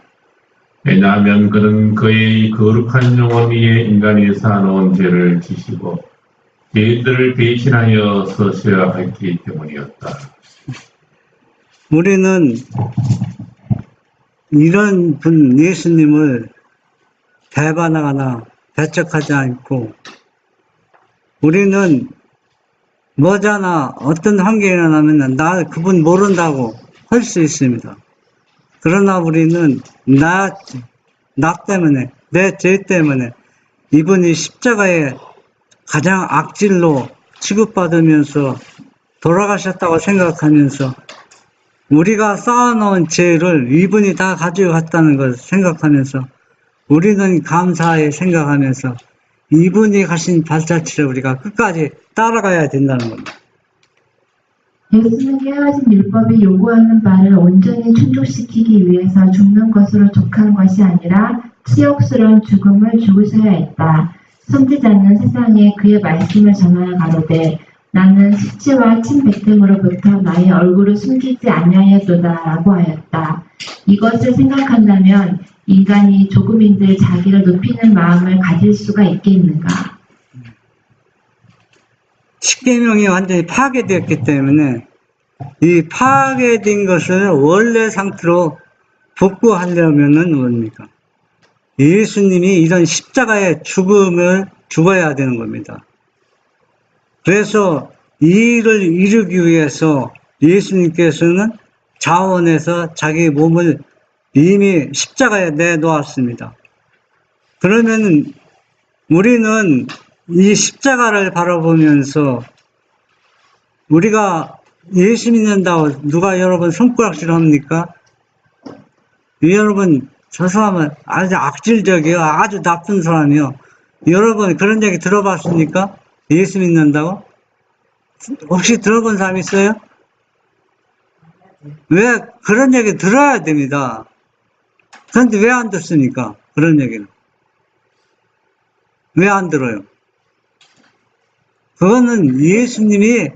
Speaker 2: 왜냐하면 그는 그의 거룩한 영혼 위에 인간이 쌓아놓은 죄를 지시고 죄인들을 대신하여 서셔야 했기 때문이었다.
Speaker 1: 우리는 이런 분 예수님을 배반하거나 배척하지 않고 우리는 뭐잖아 어떤 환경이 일어나면 나 그분 모른다고 할 수 있습니다. 그러나 우리는 나 때문에 내 죄 때문에 이분이 십자가에 가장 악질로 취급받으면서 돌아가셨다고 생각하면서 우리가 쌓아놓은 죄를 이분이 다 가지고 갔다는 것을 생각하면서 우리는 감사하게 생각하면서 이분이 가신 발자취를 우리가 끝까지 따라가야 된다는 겁니다.
Speaker 4: 예수는 깨어진 율법이 요구하는 바를 온전히 충족시키기 위해서 죽는 것으로 족한 것이 아니라 치욕스러운 죽음을 죽으셔야 했다. 선지자는 세상에 그의 말씀을 전하여 가로되 나는 수치와 침뱉음으로부터 나의 얼굴을 숨기지 아니하였도다 라고 하였다. 이것을 생각한다면 인간이 조금인들 자기를 높이는 마음을 가질 수가 있겠는가?
Speaker 1: 십계명이 완전히 파괴되었기 때문에 이 파괴된 것을 원래 상태로 복구하려면은 뭡니까? 예수님이 이런 십자가의 죽음을 죽어야 되는 겁니다. 그래서 이 일을 이루기 위해서 예수님께서는 자원해서 자기 몸을 이미 십자가에 내놓았습니다. 그러면 우리는 이 십자가를 바라보면서 우리가 예수 믿는다고 누가 여러분 손가락질 합니까? 여러분 저 사람은 아주 악질적이요 아주 나쁜 사람이요. 여러분 그런 얘기 들어봤습니까? 예수 믿는다고? 혹시 들어본 사람 있어요? 왜 그런 얘기 들어야 됩니다. 그런데 왜 안 듣습니까? 그런 얘기는 왜 안 들어요? 그거는 예수님이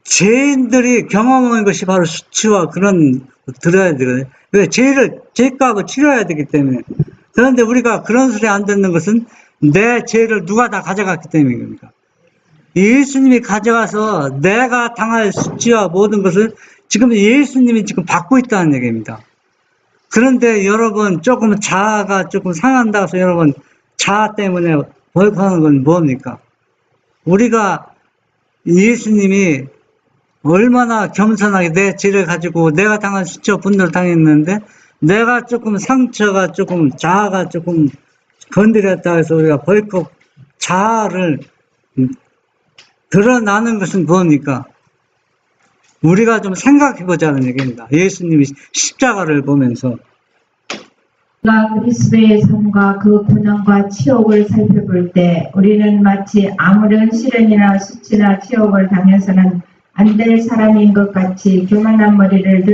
Speaker 1: 죄인들이 경험한 것이 바로 수치와 그런 들어야 되거든요. 왜 죄값을 치러야 되기 때문에. 그런데 우리가 그런 소리 안 듣는 것은 내 죄를 누가 다 가져갔기 때문입니다. 예수님이 가져가서 내가 당할 수치와 모든 것을 지금 예수님이 지금 받고 있다는 얘기입니다. 그런데 여러분 조금 자아가 조금 상한다고 해서 여러분 자아 때문에 벌컥하는 건 뭡니까? 우리가 예수님이 얼마나 겸손하게 내 죄를 가지고 내가 당한 수치와 분노를 당했는데 내가 조금 상처가 조금 자아가 조금 건드렸다 해서 우리가 벌컥 자아를 드러나는 것은 뭡니까? 우리가 좀 생각해 보자는 얘기입니다. 예수님이 십자가를 보면서
Speaker 3: 우리가 그리스도의 삶과 그 고난과 치욕을 살펴볼 때 우리는 마치 아무런 시련이나 수치나 치욕을 당해서는 안 될 사람인 것 같이 교만한 머리를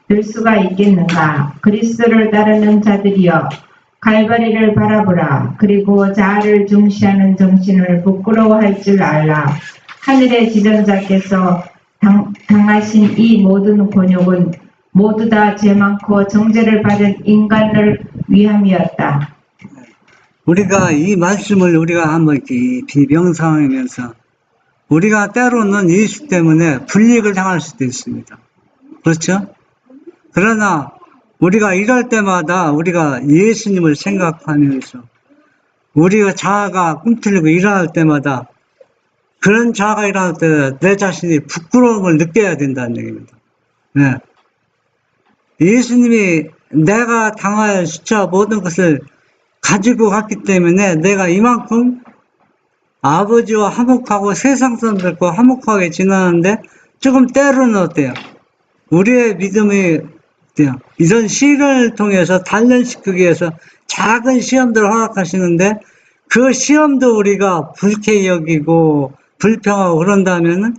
Speaker 3: 들 수가 있겠는가? 그리스도를 따르는 자들이여 갈바리를 바라보라. 그리고 자아를 중시하는 정신을 부끄러워할 줄 알라. 하늘의 지존자께서 당하신 이 모든 곤욕은 모두 다 죄 많고 정죄를 받은 인간을 위함이었다.
Speaker 1: 우리가 이 말씀을 우리가 한번 깊이 명상하면서 우리가 때로는 예수 때문에 불이익을 당할 수도 있습니다. 그렇죠? 그러나 우리가 이럴 때마다 우리가 예수님을 생각하면서 우리가 자아가 꿈틀리고 일어날 때마다 그런 자아가 일어날 때 내 자신이 부끄러움을 느껴야 된다는 얘기입니다. 네. 예수님이 내가 당할 수치와 모든 것을 가지고 갔기 때문에 내가 이만큼 아버지와 화목하고 세상 사람들과 화목하게 지나는데 조금 때로는 어때요? 우리의 믿음이 어때요? 이런 시련을 통해서 단련시키기 위해서 작은 시험들을 허락하시는데 그 시험도 우리가 불쾌히 여기고 불평하고 그런다면은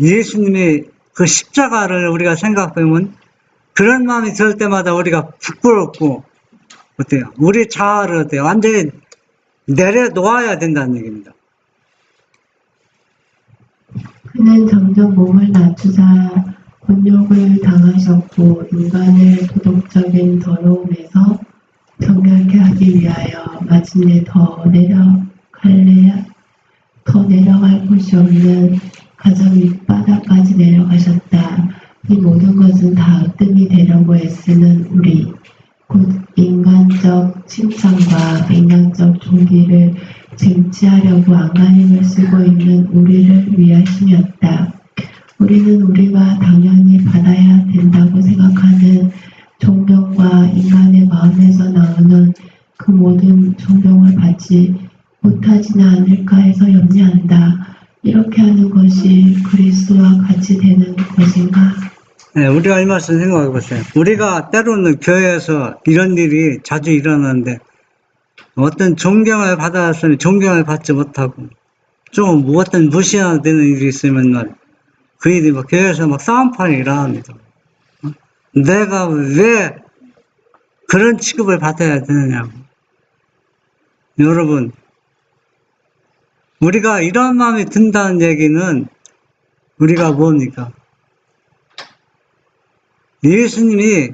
Speaker 1: 예수님이 그 십자가를 우리가 생각하면 그런 마음이 들 때마다 우리가 부끄럽고 어때요? 우리 자아를 어때요? 완전히 내려놓아야 된다는 얘기입니다.
Speaker 4: 그는 점점 몸을 낮추자 곤욕을 당하셨고 인간을 도덕적인 더러움에서 정결케 하기 위하여 마침내 더 내려가셨다. 할례야 더 내려갈 곳이 없는 가장 밑바닥까지 내려가셨다. 이 모든 것은 다 으뜸이 되려고 애쓰는 우리, 곧 인간적 칭찬과 인간적 존귀를 쟁취하려고 안간힘을 쓰고 있는 우리를 위하심이었다. 우리는 우리가 당연히 받아야 된다고 생각하는 존경과 인간의 마음에서 나오는 그 모든 존경을 받지 못하지는 않을까 해서 염려한다. 이렇게 하는 것이 그리스도와 같이 되는 것인가?
Speaker 1: 네, 우리가 이 말씀 생각해 보세요. 우리가 때로는 교회에서 이런 일이 자주 일어나는데 어떤 존경을 받았으면 존경을 받지 못하고 좀 어떤 무시되는 일이 있으면 그 일이 막 교회에서 막 싸움판이 일어납니다. 내가 왜 그런 취급을 받아야 되느냐고. 여러분, 우리가 이런 마음이 든다는 얘기는 우리가 뭡니까? 예수님이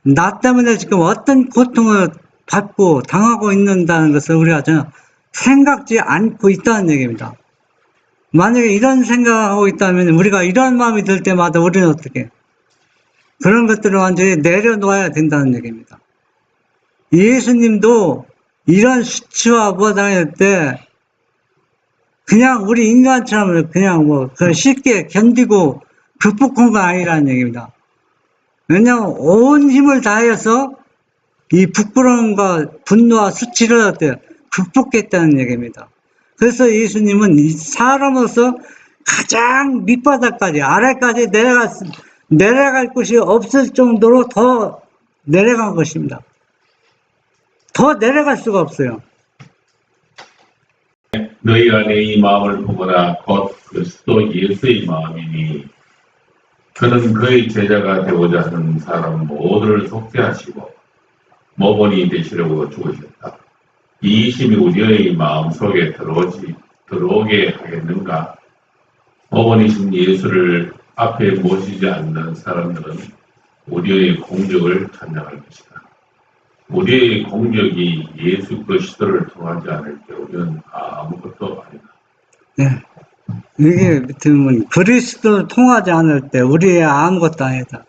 Speaker 1: 나 때문에 지금 어떤 고통을 받고 당하고 있는다는 것을 우리가 전혀 생각지 않고 있다는 얘기입니다. 만약에 이런 생각하고 있다면 우리가 이런 마음이 들 때마다 우리는 어떻게 그런 것들을 완전히 내려놓아야 된다는 얘기입니다. 예수님도 이런 수치와 보당할 때 그냥 우리 인간처럼 그냥 쉽게 견디고 극복한 건 아니라는 얘기입니다. 왜냐하면 온 힘을 다해서 이 부끄러움과 분노와 수치를 어때요? 극복했다는 얘기입니다. 그래서 예수님은 이 사람으로서 가장 밑바닥까지 아래까지 내려갈 곳이 없을 정도로 더 내려간 것입니다. 더 내려갈 수가 없어요.
Speaker 2: 너희 안에 이 마음을 보거나 곧 그리스도 예수의 마음이니 그는 그의 제자가 되고자 하는 사람 모두를 속죄하시고 모본이 되시려고 죽으셨다. 이 이심이 우리의 마음속에 들어오게 하겠는가? 모본이신 예수를 앞에 모시지 않는 사람들은 우리의 공적을 찬양할 것이다. 우리의 공적이 예수 그리스도를 통하지 않을 때 우리는 아무것도 아니다.
Speaker 1: 네. 이게 밑에는 그리스도를 통하지 않을 때 우리의 아무것도 아니다.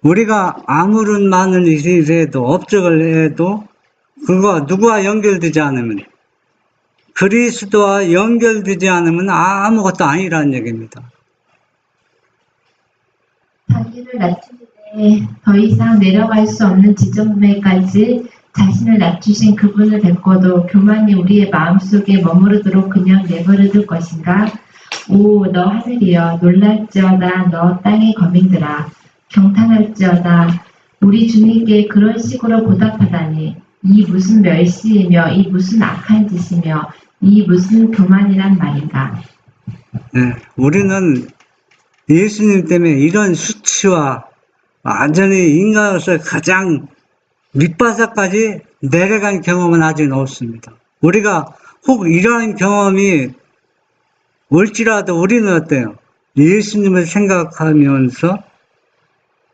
Speaker 1: 우리가 아무런 많은 일을 해도 업적을 해도 그거 누구와 연결되지 않으면 그리스도와 연결되지 않으면 아무것도 아니라는 얘기입니다.
Speaker 4: 자기를 낮추시되 더 이상 내려갈 수 없는 지점에까지 자신을 낮추신 그분을 뵙고도 교만이 우리의 마음속에 머무르도록 그냥 내버려둘 것인가? 오, 너 하늘이여 놀랄지어다. 너 땅의 거민들아 경탄할지어다. 우리 주님께 그런 식으로 보답하다니 이 무슨 멸시이며 이 무슨 악한 짓이며 이 무슨 교만이란 말인가?
Speaker 1: 네, 우리는 예수님 때문에 이런 수치와 완전히 인간으로서 가장 밑바닥까지 내려간 경험은 아직 없습니다. 우리가 혹 이러한 경험이 올지라도 우리는 어때요? 예수님을 생각하면서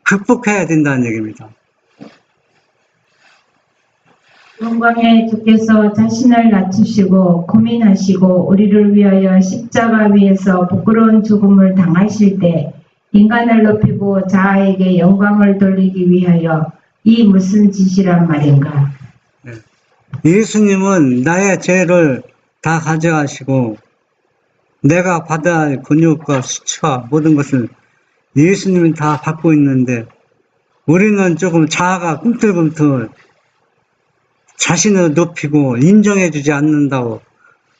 Speaker 1: 극복해야 된다는 얘기입니다.
Speaker 3: 영광의 주께서 자신을 낮추시고 고민하시고 우리를 위하여 십자가 위에서 부끄러운 죽음을 당하실 때 인간을 높이고 자아에게 영광을 돌리기 위하여 이 무슨 짓이란 말인가?
Speaker 1: 예수님은 나의 죄를 다 가져가시고 내가 받아야 할 근육과 수치와 모든 것을 예수님은 다 받고 있는데 우리는 조금 자아가 꿈틀꿈틀 자신을 높이고 인정해주지 않는다고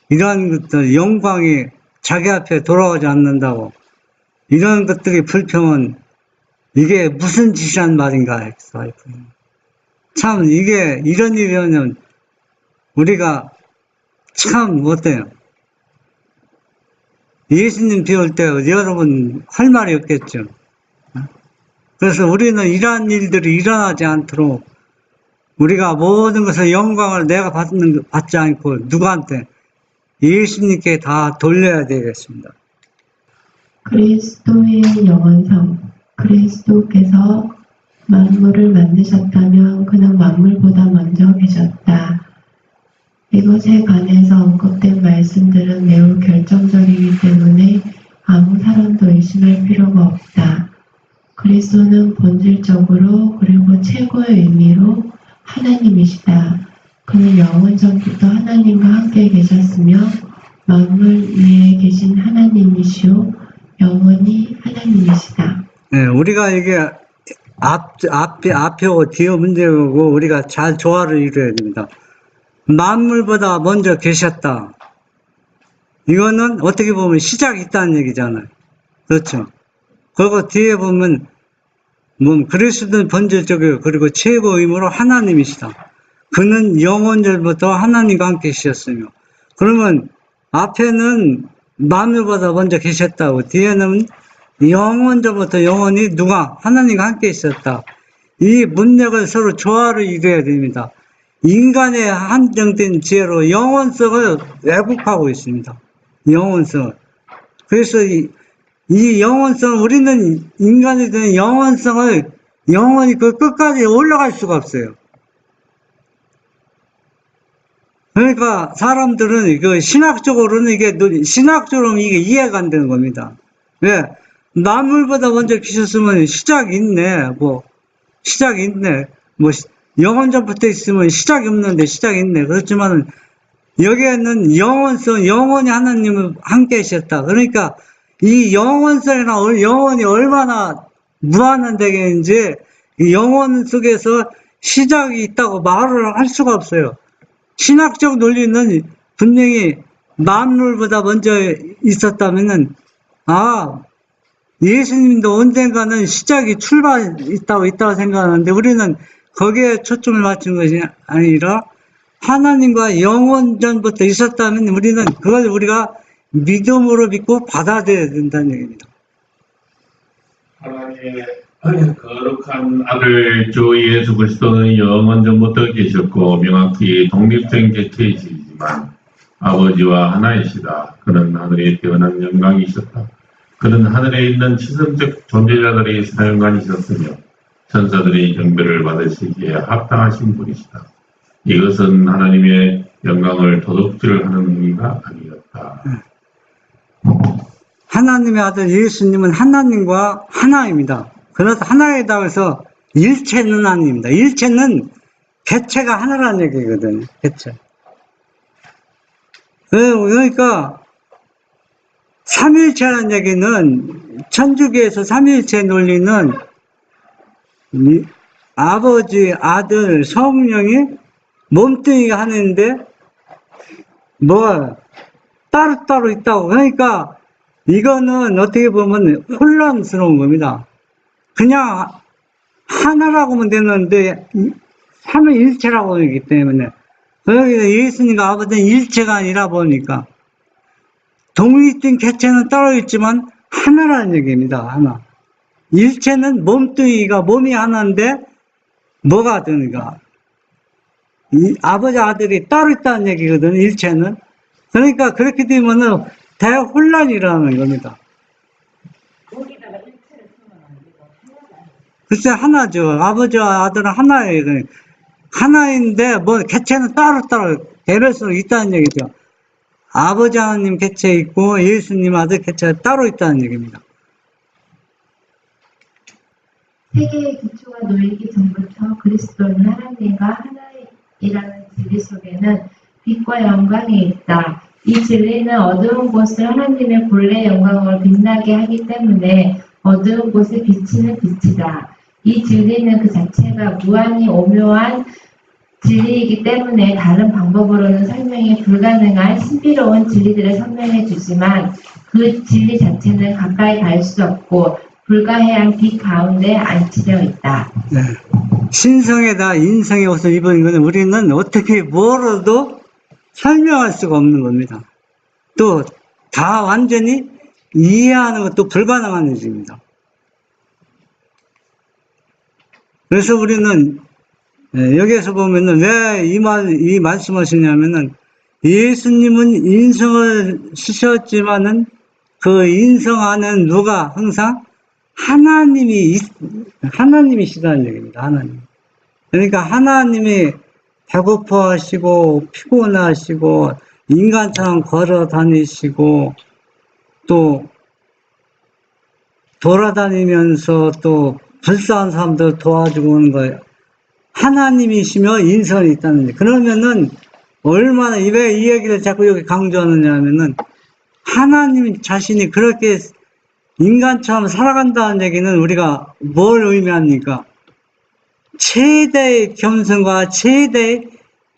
Speaker 1: 이러한 것들 영광이 자기 앞에 돌아오지 않는다고 이런 것들이 불평은 이게 무슨 짓이란 말인가 했어. 참 이게 이런 일이면 우리가 참 어때요? 예수님 비올 때 여러분 할 말이 없겠죠. 그래서 우리는 이러한 일들이 일어나지 않도록 우리가 모든 것을 영광을 내가 받지 않고 누구한테 예수님께 다 돌려야 되겠습니다.
Speaker 4: 그리스도의 영원성, 그리스도께서 만물을 만드셨다면 그는 만물보다 먼저 계셨다. 이것에 관해서 언급된 말씀들은 매우 결정적이기 때문에 아무 사람도 의심할 필요가 없다. 그리스도는 본질적으로 그리고 최고의 의미로 하나님이시다. 그는 영원 전부터 하나님과 함께 계셨으며 만물 위에 계신 하나님이시오 영원히 하나님이시다.
Speaker 1: 네, 우리가 이게 앞이고 뒤에 문제고 우리가 잘 조화를 이루어야 됩니다. 만물보다 먼저 계셨다. 이거는 어떻게 보면 시작이 있다는 얘기잖아요. 그렇죠. 그리고 뒤에 보면 그리스도는 본질적이고 그리고 최고 의무로 하나님이시다. 그는 영원절부터 하나님과 함께 계셨으며, 그러면 앞에는 만물보다 먼저 계셨다고, 뒤에는 영원절부터 영원히 누가 하나님과 함께 있었다. 이 문맥을 서로 조화를 이루어야 됩니다. 인간의 한정된 지혜로 영원성을 왜곡하고 있습니다. 영원성을. 그래서 이 영원성, 우리는 인간이 된 영원성을 영원히 그 끝까지 올라갈 수가 없어요. 그러니까 사람들은 그 신학적으로는 신학적으로 이게 이해가 안 되는 겁니다. 왜? 만물보다 먼저 계셨으면 시작이 있네. 시작이 있네. 영원전부터 있으면 시작이 없는데 시작이 있네. 그렇지만은 여기에는 영원성, 영원히 하나님을 함께 하셨다. 그러니까 이 영원성이나 영원이 얼마나 무한한 되겠는지 이 영원 속에서 시작이 있다고 말을 할 수가 없어요. 신학적 논리는 분명히 만물보다 먼저 있었다면은, 예수님도 언젠가는 시작이 있다고 생각하는데, 우리는 거기에 초점을 맞춘 것이 아니라 하나님과 영원 전부터 있었다면 우리는 그걸 우리가 믿음으로 믿고 받아들여야 된다는 얘기입니다.
Speaker 2: 하나님의 거룩한 아들 주 예수 그리스도는 영원 전부터 계셨고 명확히 독립된 객체이시지만 아버지와 하나이시다. 그는 하늘에 뛰어난 영광이셨다. 그는 하늘에 있는 치성적 존재자들의 사령관이셨으며 천사들의 경배를 받으시기에 합당하신 분이시다. 이것은 하나님의 영광을 도둑질하는 의미가 아니었다.
Speaker 1: 하나님의 아들 예수님은 하나님과 하나입니다. 그래서 하나이다 해서 일체는 아닙니다. 일체는 개체가 하나라는 얘기거든요. 개체. 그러니까 삼일체라는 얘기는 천주교에서 삼일체 논리는 아버지, 아들, 성령이 몸뚱이가 하는데 따로따로 있다고. 그러니까 이거는 어떻게 보면 혼란스러운 겁니다. 그냥 하나라고 하면 되는데 삼위일체라고 하기 때문에, 여기 예수님과 아버지는 일체가 아니라 보니까 독립된 개체는 따로 있지만 하나라는 얘기입니다. 하나. 일체는 몸뚱이가 몸이 하나인데 뭐가 되는가? 아버지 아들이 따로 있다는 얘기거든요. 일체는. 그러니까 그렇게 되면은 대혼란이라는 겁니다. 글쎄 하나죠. 아버지와 아들은 하나예요. 하나인데 개체는 따로따로 개별적으로 있다는 얘기죠. 아버지 하나님 개체 있고 예수님 아들 개체가 따로 있다는 얘기입니다.
Speaker 4: 세계의 기초가 놓이기 전부터 그리스도는 하나님과 하나이라는 진리 속에는 빛과 영광이 있다. 이 진리는 어두운 곳을 하나님의 본래 영광으로 빛나게 하기 때문에 어두운 곳에 비치는 빛이다. 이 진리는 그 자체가 무한히 오묘한 진리이기 때문에 다른 방법으로는 설명이 불가능한 신비로운 진리들을 설명해 주지만 그 진리 자체는 가까이 갈 수 없고 불가해한 빛 가운데 안치되어 있다.
Speaker 1: 네. 신성에다 인성의 옷을 입은 것은 우리는 어떻게 뭐로도 설명할 수가 없는 겁니다. 또 다 완전히 이해하는 것도 불가능한 일입니다. 그래서 우리는 여기에서 보면은 왜 이 말씀하시냐면은 예수님은 인성을 쓰셨지만은 그 인성 안에는 누가 항상 하나님이시다는 얘기입니다. 하나님. 그러니까 하나님이 배고파하시고 피곤하시고 인간처럼 걸어 다니시고 또 돌아다니면서 또 불쌍한 사람들 도와주고 오는 거예요. 하나님이시며 인성이 있다는 얘기. 그러면은 얼마나 왜 이 얘기를 자꾸 여기 강조하느냐 하면은 하나님 자신이 그렇게 인간처럼 살아간다는 얘기는 우리가 뭘 의미합니까? 최대의 겸손과 최대의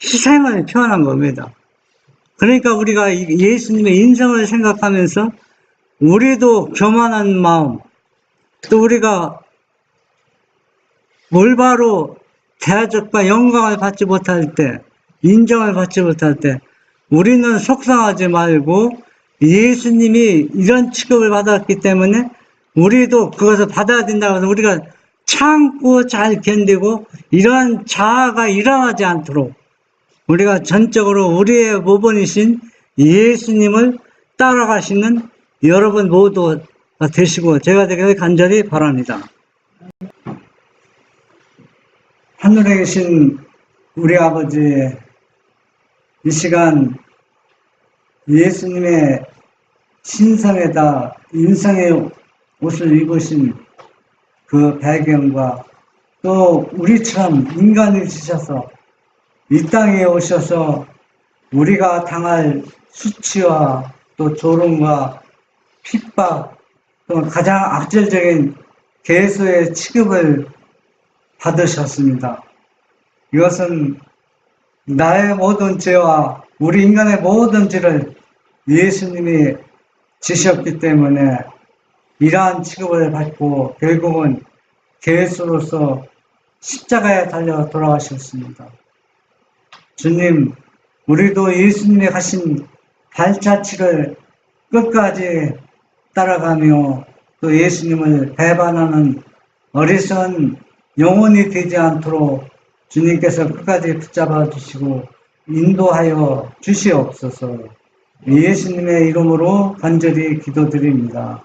Speaker 1: 희생을 표현한 겁니다. 그러니까 우리가 예수님의 인성을 생각하면서 우리도 교만한 마음, 또 우리가 올바로 대접과 영광을 받지 못할 때, 인정을 받지 못할 때, 우리는 속상하지 말고 예수님이 이런 취급을 받았기 때문에 우리도 그것을 받아야 된다고 해서 우리가 참고 잘 견디고 이런 자아가 일어나지 않도록 우리가 전적으로 우리의 모본이신 예수님을 따라가시는 여러분 모두 되시고 제가 되길 간절히 바랍니다. 하늘에 계신 우리 아버지, 이 시간 예수님의 신성에다 인성의 옷을 입으신 그 배경과 또 우리처럼 인간이 되셔서 이 땅에 오셔서 우리가 당할 수치와 또 조롱과 핍박, 또 가장 악질적인 괴수의 취급을 받으셨습니다. 이것은 나의 모든 죄와 우리 인간의 모든 죄를 예수님이 지셨기 때문에 이러한 취급을 받고 결국은 괴수로서 십자가에 달려 돌아가셨습니다. 주님, 우리도 예수님이 가신 발자취를 끝까지 따라가며 또 예수님을 배반하는 어리석은 영혼이 되지 않도록 주님께서 끝까지 붙잡아 주시고 인도하여 주시옵소서. 예수님의 이름으로 간절히 기도드립니다.